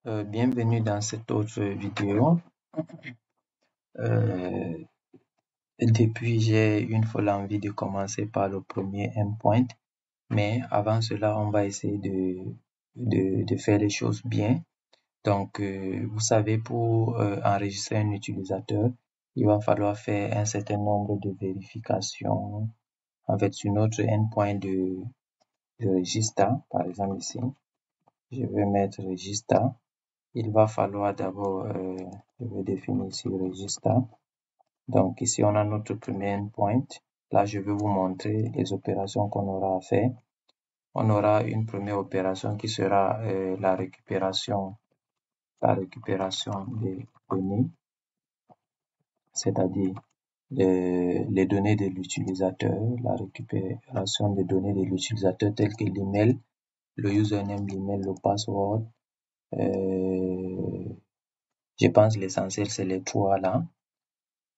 Bienvenue dans cette autre vidéo. Euh, Depuis, j'ai une folle envie de commencer par le premier endpoint, mais avant cela, on va essayer de faire les choses bien. Donc, vous savez, pour enregistrer un utilisateur, il va falloir faire un certain nombre de vérifications. En fait, sur notre endpoint de register, par exemple ici, je vais mettre register. Il va falloir d'abord, je vais définir ici register. Donc ici, on a notre premier endpoint. Là, je vais vous montrer les opérations qu'on aura à faire. On aura une première opération qui sera la récupération des données, c'est-à-dire les données de l'utilisateur, la récupération des données de l'utilisateur telles que l'email, le username, l'email, le password. Je pense l'essentiel, c'est les trois là.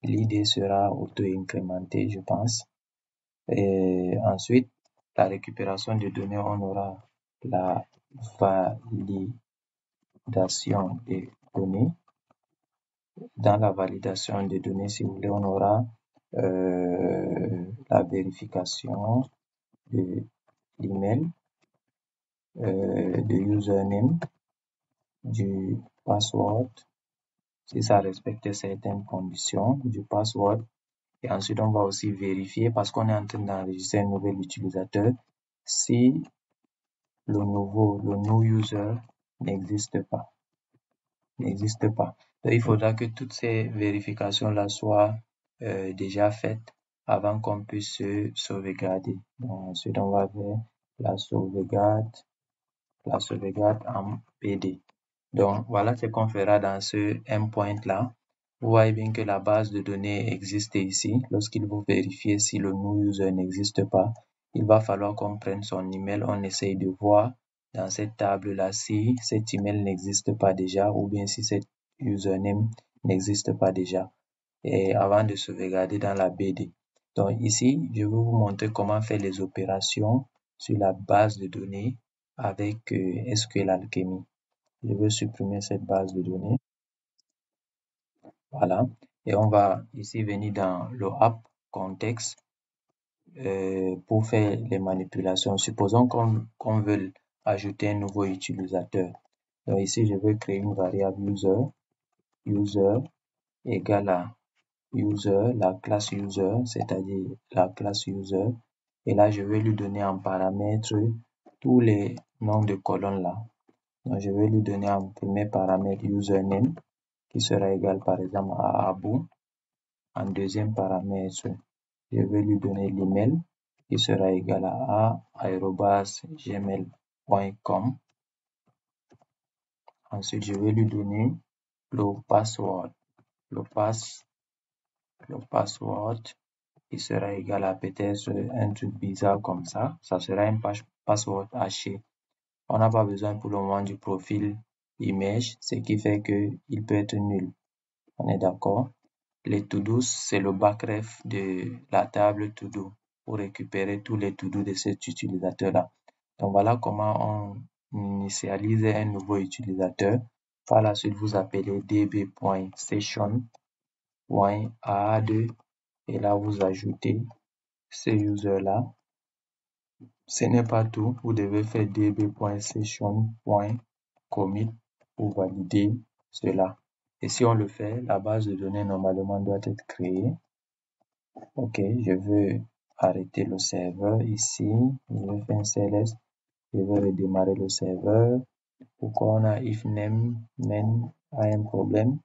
L'idée sera auto-incrémentée, je pense. Et ensuite, la récupération de données, on aura la validation des données. Dans la validation des données, si vous voulez, on aura la vérification de l'email, de username, du password, si ça respecte certaines conditions du password. Et ensuite, on va aussi vérifier, parce qu'on est en train d'enregistrer un nouvel utilisateur, si le new user n'existe pas. Donc, il faudra que toutes ces vérifications-là soient déjà faites avant qu'on puisse se sauvegarder. Donc, ensuite, on va faire la sauvegarde en PD. Donc, voilà ce qu'on fera dans ce endpoint-là. Vous voyez bien que la base de données existe ici. Lorsqu'il vous vérifier si le new user n'existe pas, il va falloir qu'on prenne son email. On essaye de voir dans cette table-là si cet email n'existe pas déjà ou bien si cet username n'existe pas déjà. Et avant de sauvegarder dans la BD. Donc ici, je vais vous montrer comment faire les opérations sur la base de données avec SQL Alchemy. Je vais supprimer cette base de données. Voilà. Et on va ici venir dans le app context pour faire les manipulations. Supposons qu'on veut ajouter un nouveau utilisateur. Donc ici, je vais créer une variable user égale à user, la classe user, c'est-à-dire la classe user. Et là, je vais lui donner en paramètre tous les noms de colonnes là. Donc, je vais lui donner en premier paramètre username qui sera égal par exemple à Abou. En deuxième paramètre, je vais lui donner l'email qui sera égal à a@gmail.com. Ensuite, je vais lui donner le password. Le password qui sera égal à peut-être un truc bizarre comme ça. Ça sera un password haché. On n'a pas besoin pour le moment du profil image, ce qui fait qu'il peut être nul. On est d'accord? Les to-do, c'est le backref de la table to-do pour récupérer tous les to-do de cet utilisateur-là. Donc voilà comment on initialise un nouveau utilisateur. Par la suite, vous appelez db.session.add et là, vous ajoutez ce user-là. Ce n'est pas tout. Vous devez faire db.session.commit pour valider cela. Et si on le fait, la base de données normalement doit être créée. Ok, je veux arrêter le serveur ici. Je vais faire un CLS. Je vais redémarrer le serveur. Pourquoi on a if name main a un problème?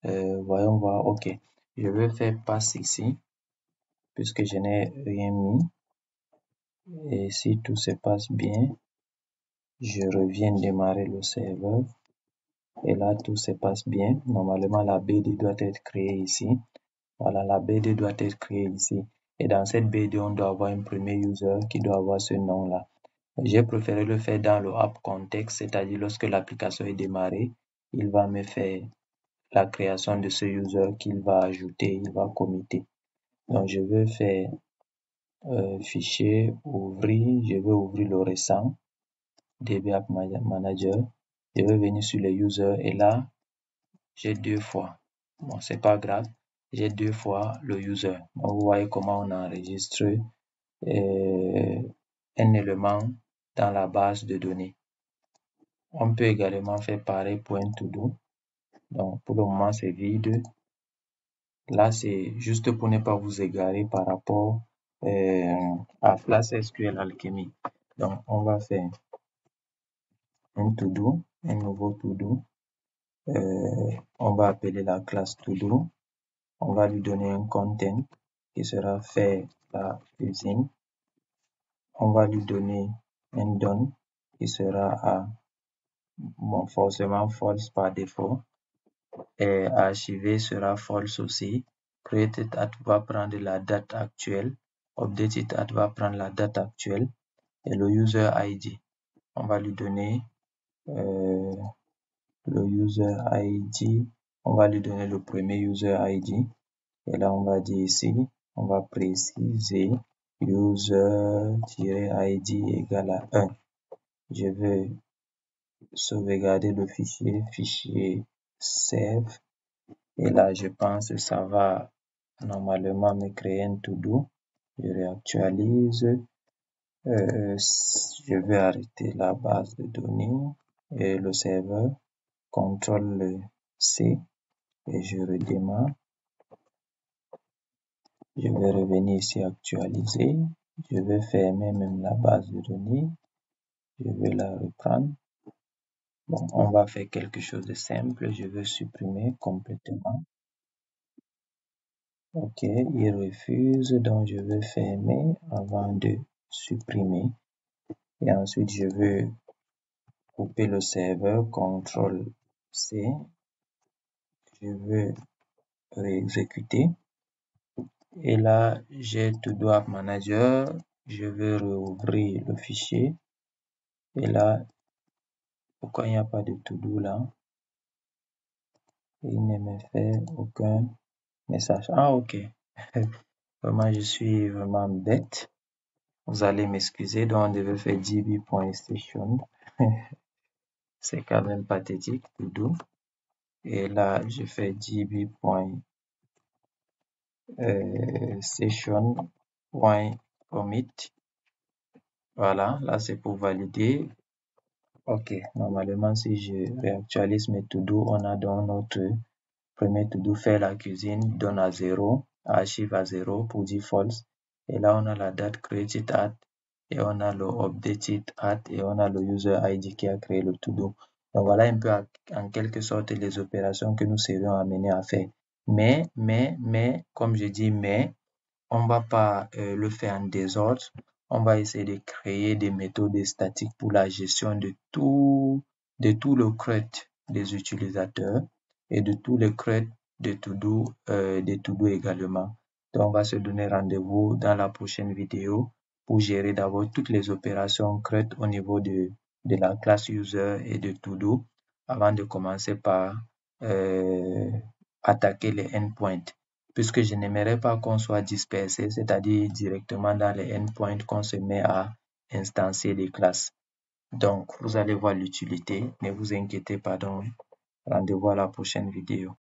Voyons voir. Ok, je vais faire pass ici puisque je n'ai rien mis. Et si tout se passe bien, je reviens démarrer le serveur. Et là, tout se passe bien. Normalement, la BD doit être créée ici. Voilà, la BD doit être créée ici. Et dans cette BD, on doit avoir un premier user qui doit avoir ce nom-là. J'ai préféré le faire dans le app context, c'est-à-dire lorsque l'application est démarrée, il va me faire la création de ce user qu'il va ajouter, il va committer. Donc, je vais faire fichier, ouvrir, je vais ouvrir le récent, DB App Manager. Je vais venir sur les users et là, j'ai 2 fois. Bon, c'est pas grave. J'ai 2 fois le user. Donc, vous voyez comment on enregistre un élément dans la base de données. On peut également faire pareil pour un to-do. Donc, pour le moment, c'est vide. Là, c'est juste pour ne pas vous égarer par rapport à Flash SQL Alchemy. Donc, on va faire un to-do, un nouveau to-do. On va appeler la classe to-do. On va lui donner un content qui sera fait la cuisine. On va lui donner un done qui sera à, bon, forcément false par défaut. Et archivé sera false aussi. Created at va prendre la date actuelle. Updated at va prendre la date actuelle. Et le user ID, on va lui donner le user ID. On va lui donner le premier user ID. Et là, on va dire ici, on va préciser user-id égale à 1. Je vais sauvegarder le fichier save. Et là, je pense que ça va normalement me créer un to-do. Je réactualise. Je vais arrêter la base de données et le serveur. CTRL-C et je redémarre. Je vais revenir ici actualiser. Je vais fermer même la base de données. Je vais la reprendre. Bon, on va faire quelque chose de simple. Je vais supprimer complètement. Ok, il refuse, donc je vais fermer avant de supprimer. Et ensuite, je vais couper le serveur, CTRL-C. Je vais réexécuter. Et là, j'ai To-Do App Manager. Je vais rouvrir le fichier. Et là, pourquoi il n'y a pas de To-Do là? Il ne me fait aucun message. Ah, ok. Vraiment, je suis vraiment bête. Vous allez m'excuser, donc on devait faire db.station. C'est quand même pathétique, To-Do. Et là, je fais db.station.commit. Voilà, là c'est pour valider. Ok, normalement si je réactualise mes to-do, on a dans notre premier to-do faire la cuisine, donne à 0, archive à 0 pour dire false. Et là on a la date created at, et on a le updated at, et on a le user ID qui a créé le to-do. Donc voilà un peu en quelque sorte les opérations que nous serions amenés à faire. Mais, comme je dis, on va pas le faire en désordre. On va essayer de créer des méthodes statiques pour la gestion de tout le CRUD des utilisateurs et de tous les CRUD de To-Do également. Donc, on va se donner rendez-vous dans la prochaine vidéo pour gérer d'abord toutes les opérations CRUD au niveau de la classe user et de To-Do avant de commencer par attaquer les endpoints, puisque je n'aimerais pas qu'on soit dispersé, c'est-à-dire directement dans les endpoints qu'on se met à instancier des classes. Donc, vous allez voir l'utilité. Ne vous inquiétez pas donc. Rendez-vous à la prochaine vidéo.